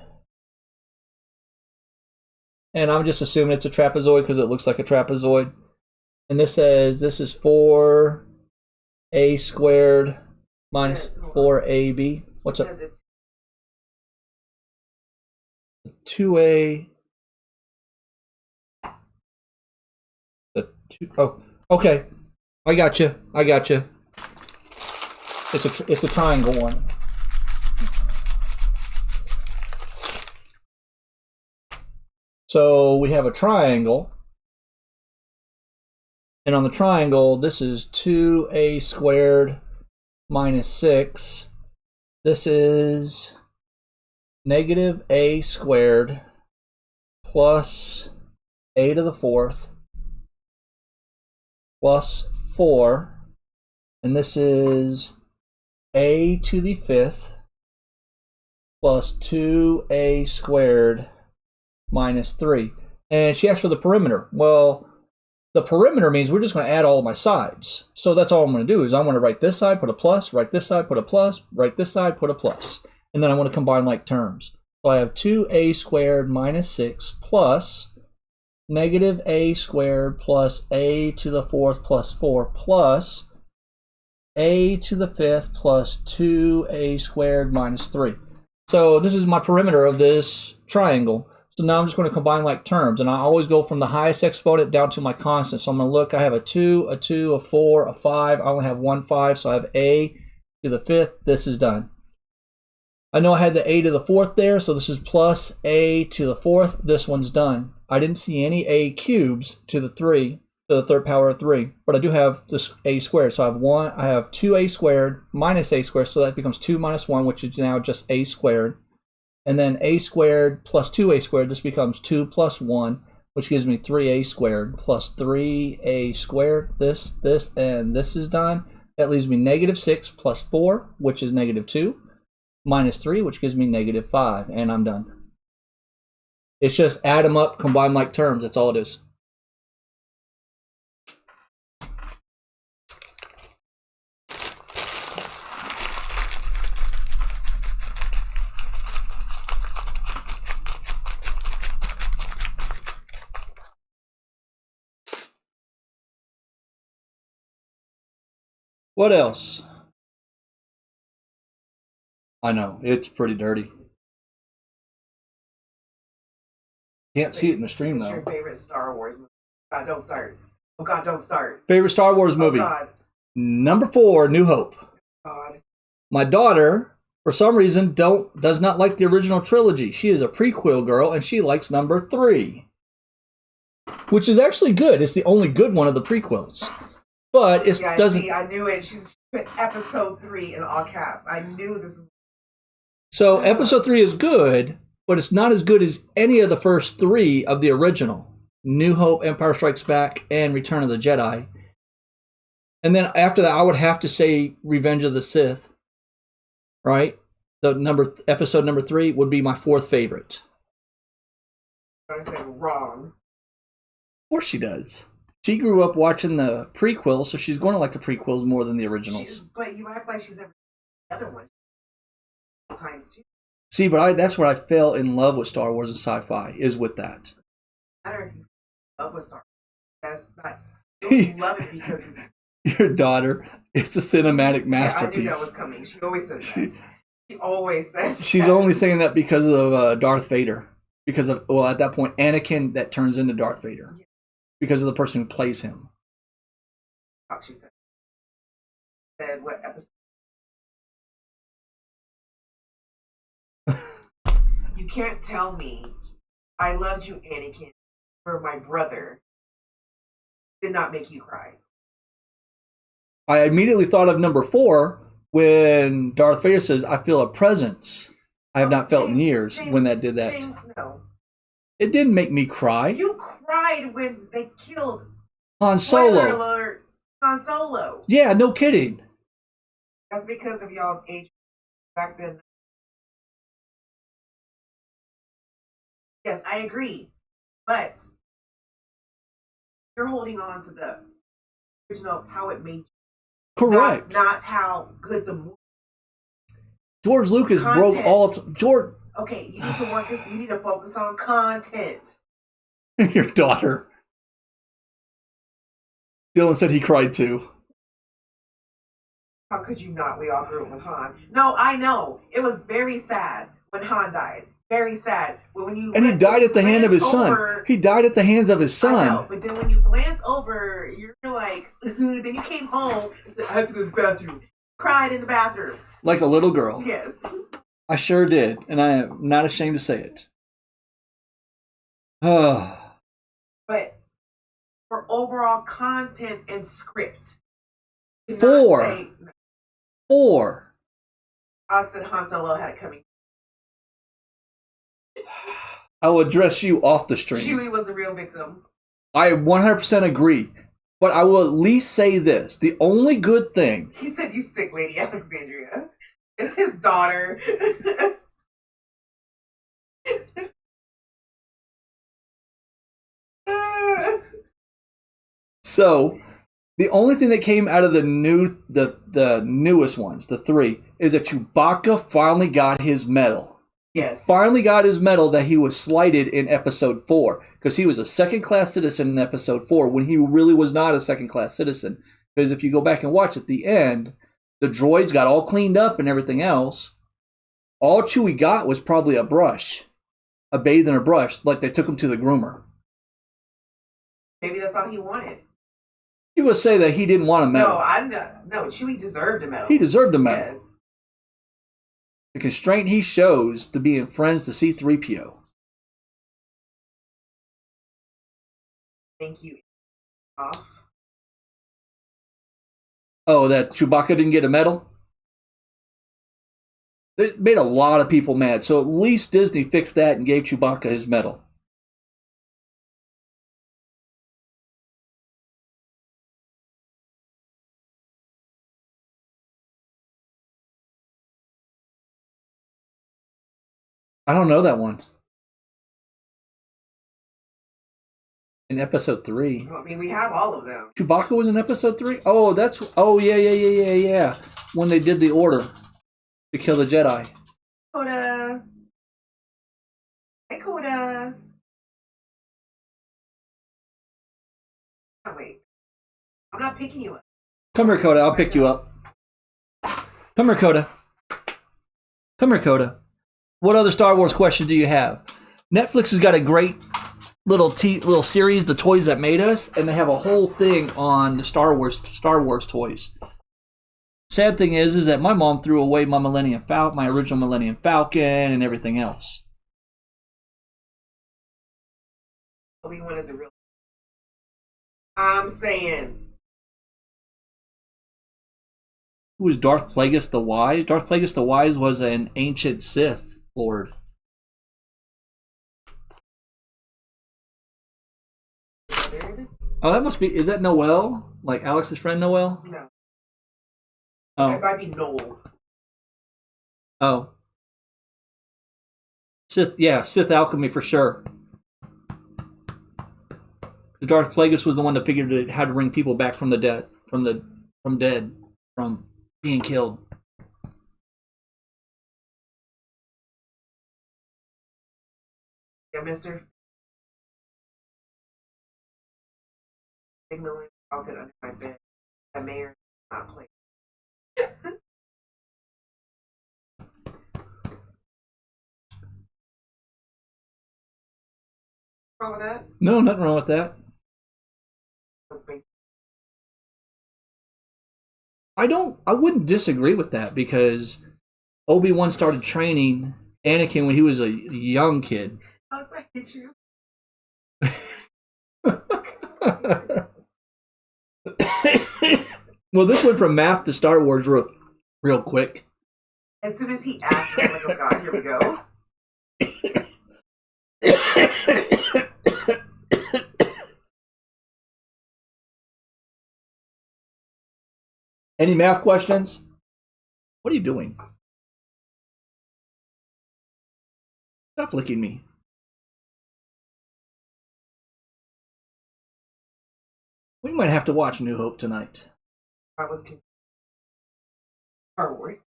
Speaker 1: And I'm just assuming it's a trapezoid because it looks like a trapezoid. And this says this is 4a squared minus 4ab. What's up? 2a. Oh, okay. I got you. It's a triangle one. So we have a triangle. And on the triangle, this is 2a squared minus 6. This is negative a squared plus a to the 4th plus 4. And this is a to the 5th plus 2a squared minus 3. And she asked for the perimeter. Well, the perimeter means we're just going to add all of my sides. So that's all I'm going to do is I'm going to write this side, put a plus, write this side, put a plus, write this side, put a plus. And then I want to combine like terms. So I have 2a squared minus 6 plus negative a squared plus a to the 4th plus 4 plus a to the 5th plus 2a squared minus 3. So this is my perimeter of this triangle. So now I'm just going to combine like terms, and I always go from the highest exponent down to my constant. So I'm going to look, I have a 2, a 2, a 4, a 5. I only have one 5, so I have a to the 5th. This is done. I know I had the a to the 4th there, so this is plus a to the 4th. This one's done. I didn't see any a cubes to the 3, to the 3rd power of 3, but I do have this a squared. So I have 2a squared minus a squared, so that becomes 2 minus 1, which is now just a squared. And then a squared plus 2a squared, this becomes 2 plus 1, which gives me 3a squared plus 3a squared. This, and this is done. That leaves me negative 6 plus 4, which is negative 2, minus 3, which gives me negative 5, and I'm done. It's just add them up, combine like terms. That's all it is. What else? I know, it's pretty dirty. Can't see it in the stream
Speaker 2: What's
Speaker 1: though.
Speaker 2: your favorite Star Wars movie? God, don't start. Oh God, don't start.
Speaker 1: Favorite Star Wars movie?
Speaker 2: Oh God.
Speaker 1: Number 4, New Hope.
Speaker 2: God.
Speaker 1: My daughter, for some reason, does not like the original trilogy. She is a prequel girl, and she likes number 3, which is actually good. It's the only good one of the prequels, but it doesn't.
Speaker 2: See, I knew it. She's put episode 3 in all caps. I knew this is.
Speaker 1: So episode 3 is good, but it's not as good as any of the first 3 of the original: New Hope, Empire Strikes Back, and Return of the Jedi. And then after that, I would have to say Revenge of the Sith. Right? Episode number 3 would be my 4th favorite.
Speaker 2: I said wrong.
Speaker 1: Of course she does. She grew up watching the prequels, so she's going to like the prequels more than the originals.
Speaker 2: But you act like she's never seen the other one. Times too.
Speaker 1: See, but that's where I fell in love with Star Wars and sci-fi, is with that.
Speaker 2: I don't know if you love with Star Wars. That's not. You love it because
Speaker 1: your daughter, it's a cinematic masterpiece.
Speaker 2: Yeah, I knew that was coming. She always says that. She always says
Speaker 1: she's
Speaker 2: that.
Speaker 1: only saying that because of Darth Vader. Because of, well, at that point, Anakin that turns into Darth Vader. Yeah. Because of the person who plays him.
Speaker 2: She said what episode? You can't tell me I loved you, Anakin, for my brother did not make you cry.
Speaker 1: I immediately thought of number 4, when Darth Vader says, "I feel a presence I have not felt in years,"
Speaker 2: James,
Speaker 1: when that did that.
Speaker 2: James, no.
Speaker 1: It didn't make me cry.
Speaker 2: You cried when they killed
Speaker 1: Han
Speaker 2: Spoiler
Speaker 1: Solo.
Speaker 2: alert, Han Solo.
Speaker 1: Yeah, no kidding.
Speaker 2: That's because of y'all's age back then. Yes, I agree. But you're holding on to the original, how it made you.
Speaker 1: Correct.
Speaker 2: Not how good the movie.
Speaker 1: George Lucas
Speaker 2: Content.
Speaker 1: broke all. George.
Speaker 2: Okay, you need to work. You need to focus on content.
Speaker 1: Your daughter. Dylan said he cried too.
Speaker 2: How could you not? We all grew up with Han. No, I know. It was very sad when Han died. Very sad. But when you
Speaker 1: And he died at the hand of his son. He died at the hands of his son.
Speaker 2: I know, but then when you glance over, you're like, then you came home and said, I have to go to the bathroom. Cried in the bathroom.
Speaker 1: Like a little girl.
Speaker 2: Yes.
Speaker 1: I sure did, and I am not ashamed to say it.
Speaker 2: But for overall content and script.
Speaker 1: Four.
Speaker 2: Alex and Han Solo had it coming.
Speaker 1: I will address you off the stream.
Speaker 2: Chewie was a real victim.
Speaker 1: I 100% agree. But I will at least say this. The only good thing...
Speaker 2: He said, you sick lady, Alexandria. It's his daughter.
Speaker 1: So, the only thing that came out of the newest ones, the three, is that Chewbacca finally got his medal.
Speaker 2: Yes.
Speaker 1: Finally got his medal that he was slighted in episode 4. Because he was a second-class citizen in episode 4 when he really was not a second-class citizen. Because if you go back and watch at the end, the droids got all cleaned up and everything else. All Chewie got was probably a brush. A bathe in a brush, like they took him to the groomer.
Speaker 2: Maybe that's all he wanted.
Speaker 1: You would say that he didn't want a medal.
Speaker 2: No, Chewie deserved a medal.
Speaker 1: He deserved a medal.
Speaker 2: Yes.
Speaker 1: The constraint he shows to being friends to C-3PO.
Speaker 2: Thank you. Off.
Speaker 1: Oh, that Chewbacca didn't get a medal? It made a lot of people mad. So at least Disney fixed that and gave Chewbacca his medal. I don't know that one. In episode 3.
Speaker 2: Well, I mean, we have all of them.
Speaker 1: Chewbacca was in episode 3? Oh, yeah. When they did the order to kill the Jedi.
Speaker 2: Coda. Hey, Coda. Oh, wait. I'm not picking you up.
Speaker 1: Come here, Coda. I'll pick you up. Come here, Coda. Come here, Coda. What other Star Wars questions do you have? Netflix has got a great little series, The Toys That Made Us, and they have a whole thing on the Star Wars toys. Sad thing is that my mom threw away my my original Millennium Falcon and everything else.
Speaker 2: Obi-Wan is a real... I'm saying...
Speaker 1: Who was Darth Plagueis the Wise? Darth Plagueis the Wise was an ancient Sith Lord. Oh, that must be... Is that Noel? Like Alex's friend Noel?
Speaker 2: No.
Speaker 1: Oh.
Speaker 2: It might be Noel.
Speaker 1: Oh. Sith alchemy for sure. Because Darth Plagueis was the one that figured out how to bring people back from the dead, from being killed.
Speaker 2: Yeah, Mr. Big Millennium Falcon under my bed. The mayor not play. Wrong with that?
Speaker 1: No, nothing wrong with that. I wouldn't disagree with that because Obi-Wan started training Anakin when he was a young kid.
Speaker 2: I was like, hit you.
Speaker 1: Well, this went from math to Star Wars real real quick.
Speaker 2: As soon as he asked, I was like, oh God, here we go.
Speaker 1: Any math questions? What are you doing? Stop licking me. We might have to watch New Hope tonight.
Speaker 2: I was confused. Star Wars.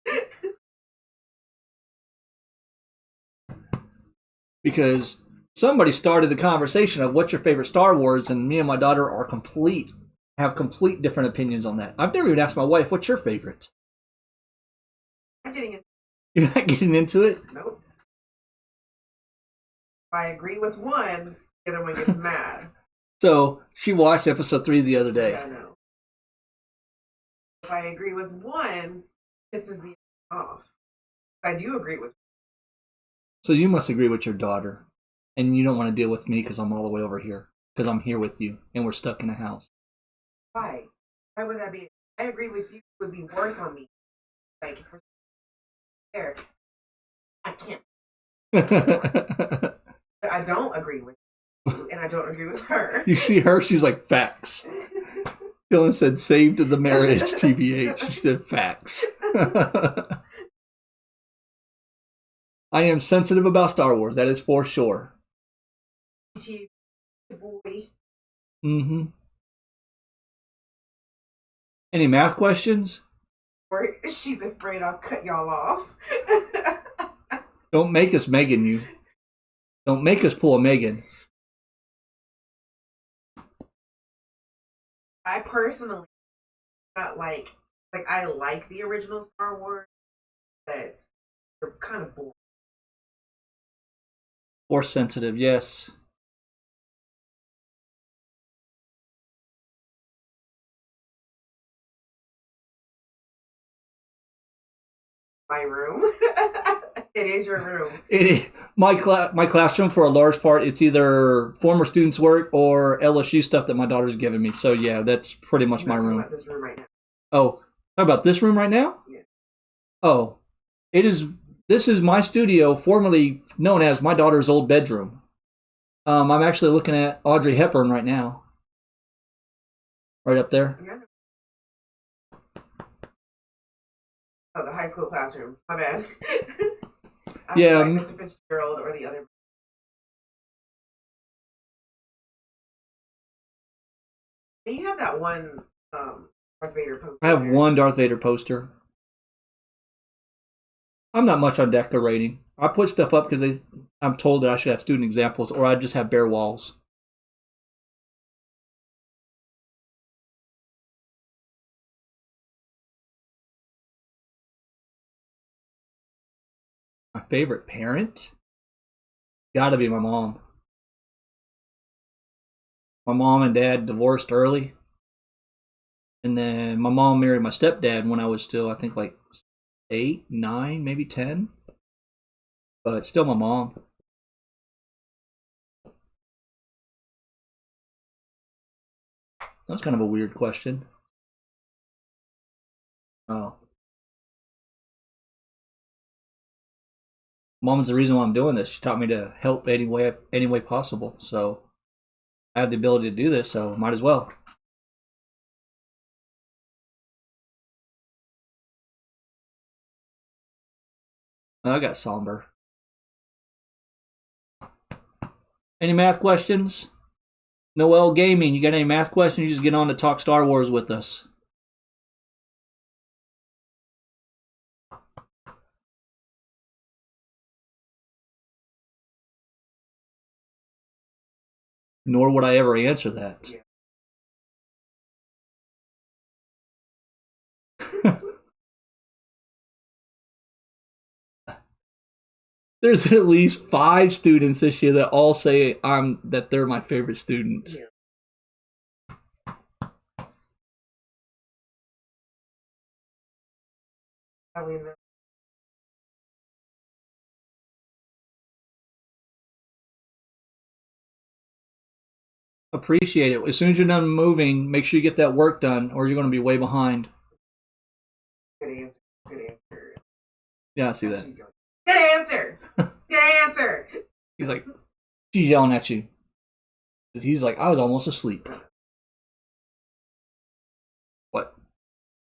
Speaker 1: Because somebody started the conversation of what's your favorite Star Wars, and me and my daughter have complete different opinions on that. I've never even asked my wife, what's your favorite?
Speaker 2: I'm getting it.
Speaker 1: You're not getting into it?
Speaker 2: Nope. If I agree with one, the other one gets mad.
Speaker 1: So she watched episode 3 the other day.
Speaker 2: Yeah, I know. If I agree with one, this is the off. I do agree with.
Speaker 1: So you must agree with your daughter, and you don't want to deal with me because I'm all the way over here, because I'm here with you, and we're stuck in a house.
Speaker 2: Why? Why would that be? I agree with you. It would be worse on me. Like, for there, I can't. But I don't agree with you, and I don't agree with her.
Speaker 1: You see her? She's like, facts. Dylan said, saved the marriage, TBH. She said, facts. I am sensitive about Star Wars. That is for sure.
Speaker 2: Boy.
Speaker 1: Mm-hmm. Any math questions?
Speaker 2: Or she's afraid I'll cut y'all off.
Speaker 1: Don't make us Megan you. Don't make us pull a Megan.
Speaker 2: I personally not like I like the original Star Wars, but they're kind of boring.
Speaker 1: Force sensitive, yes.
Speaker 2: My room. It is your room.
Speaker 1: It is my classroom for a large part. It's either former students' work or LSU stuff that my daughter's given me. So yeah, that's pretty much my room.
Speaker 2: About this room right now.
Speaker 1: Oh, talk about this room right now?
Speaker 2: Yeah.
Speaker 1: Oh, this is my studio, formerly known as my daughter's old bedroom. I'm actually looking at Audrey Hepburn right now. Right up there.
Speaker 2: Yeah. Oh, the high school classrooms. My bad.
Speaker 1: Yeah.
Speaker 2: Like Mr. Fitzgerald or the other. And you have that one Darth Vader poster.
Speaker 1: I have one Darth Vader poster. I'm not much on decorating. I put stuff up because I'm told that I should have student examples, or I just have bare walls. My favorite parent? Gotta be my mom. My mom and dad divorced early. And then my mom married my stepdad when I was still, I think, like 8, 9, maybe 10. But still my mom. That's kind of a weird question. Oh. Mom's the reason why I'm doing this. She taught me to help any way possible. So I have the ability to do this, so might as well. I got somber. Any math questions? Noel Gaming, you got any math questions? You just get on to talk Star Wars with us. Nor would I ever answer that. Yeah. There's at least 5 students this year that all say that they're my favorite student. Yeah. Appreciate it. As soon as you're done moving, make sure you get that work done, or you're going to be way behind.
Speaker 2: Good answer. Good answer.
Speaker 1: Yeah, I see that.
Speaker 2: Good answer. Good answer.
Speaker 1: He's like, she's yelling at you. He's like, I was almost asleep. What?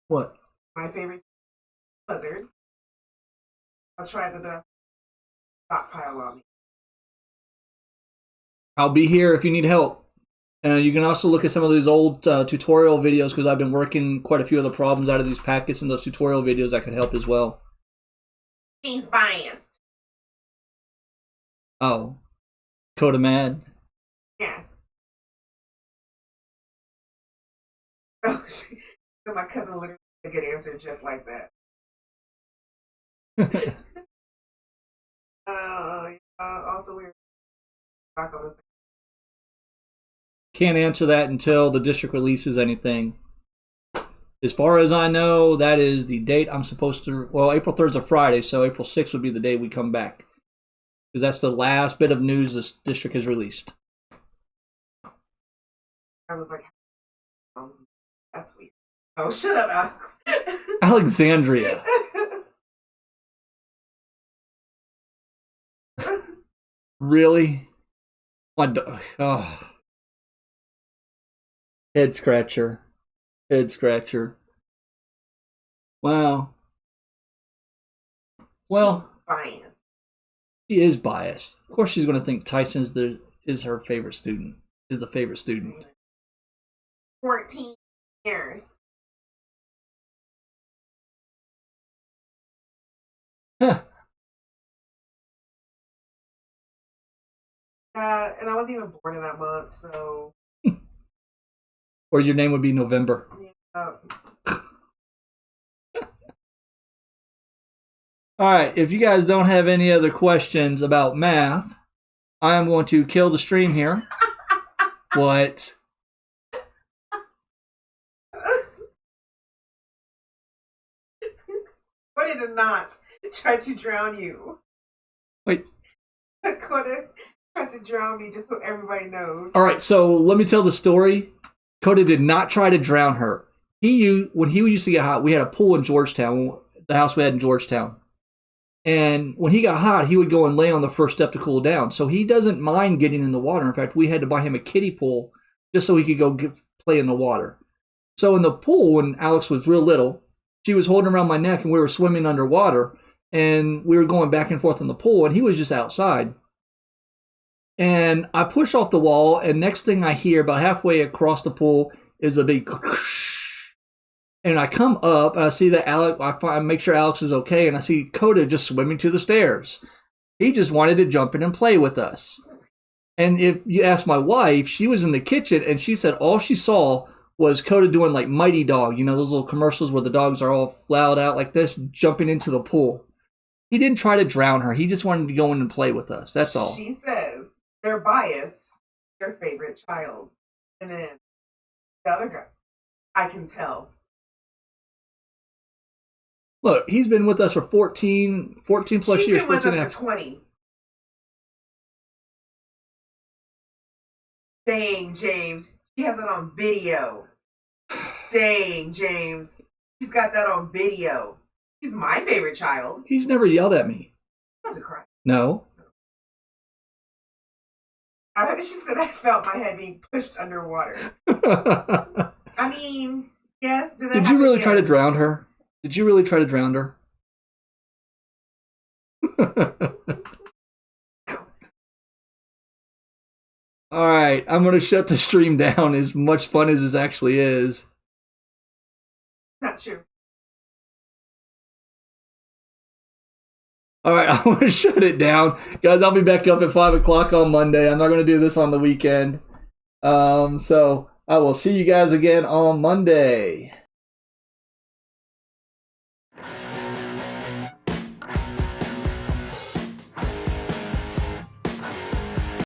Speaker 1: What?
Speaker 2: My favorite buzzard. I'll try the best stockpile on me.
Speaker 1: I'll be here if you need help. You can also look at some of these old tutorial videos because I've been working quite a few of the problems out of these packets and those tutorial videos that could help as well.
Speaker 2: She's biased.
Speaker 1: Oh. Coda mad?
Speaker 2: Yes. Oh, so my cousin literally had a good answer just like that. Also, we're back on the.
Speaker 1: Can't answer that until the district releases anything. As far as I know, that is the date I'm supposed to. Well, April 3rd is a Friday, so April 6th would be the day we come back. Because that's the last bit of news this district has released.
Speaker 2: I was like, that's weird. Oh, shut up, Alex.
Speaker 1: Alexandria. Really? Oh. Head scratcher. Head scratcher. Wow. Well,
Speaker 2: biased.
Speaker 1: She is biased. Of course, she's going to think Tyson is her favorite student. Is the favorite student.
Speaker 2: 14 years.
Speaker 1: Huh.
Speaker 2: And I wasn't even born in that month, so.
Speaker 1: Or your name would be November.
Speaker 2: Yeah.
Speaker 1: All right, if you guys don't have any other questions about math, I am going to kill the stream here. What?
Speaker 2: Cody did not try to drown you.
Speaker 1: Wait.
Speaker 2: Cody tried to drown me just so everybody knows.
Speaker 1: All right, so let me tell the story. Coda did not try to drown her. When he used to get hot, we had a pool in Georgetown, the house we had in Georgetown. And when he got hot, he would go and lay on the first step to cool down. So he doesn't mind getting in the water. In fact, we had to buy him a kiddie pool just so he could go play in the water. So in the pool, when Alex was real little, she was holding around my neck and we were swimming underwater. And we were going back and forth in the pool and he was just outside. And I push off the wall and next thing I hear about halfway across the pool is a big and I come up and I see that I make sure Alex is okay, and I see Coda just swimming to the stairs. He just wanted to jump in and play with us. And if you ask my wife, she was in the kitchen and she said all she saw was Coda doing like Mighty Dog, those little commercials where the dogs are all flowed out like this, jumping into the pool. He didn't try to drown her. He just wanted to go in and play with us. That's all.
Speaker 2: She says they're biased, their favorite child. And then the other guy, I can tell.
Speaker 1: Look, he's been with us for 14 plus
Speaker 2: She's
Speaker 1: years.
Speaker 2: She's been with us for 20. Dang, James. She has it on video. Dang, James. She's got that on video. She's my favorite child.
Speaker 1: He's never yelled at me.
Speaker 2: He doesn't cry.
Speaker 1: No.
Speaker 2: She said I felt my head being pushed underwater. I mean, yes.
Speaker 1: Did you really try to drown her? Did you really try to drown her? All right, I'm going to shut the stream down as much fun as this actually is.
Speaker 2: Not true.
Speaker 1: All right, I'm going to shut it down. Guys, I'll be back up at 5 o'clock on Monday. I'm not going to do this on the weekend. So I will see you guys again on Monday.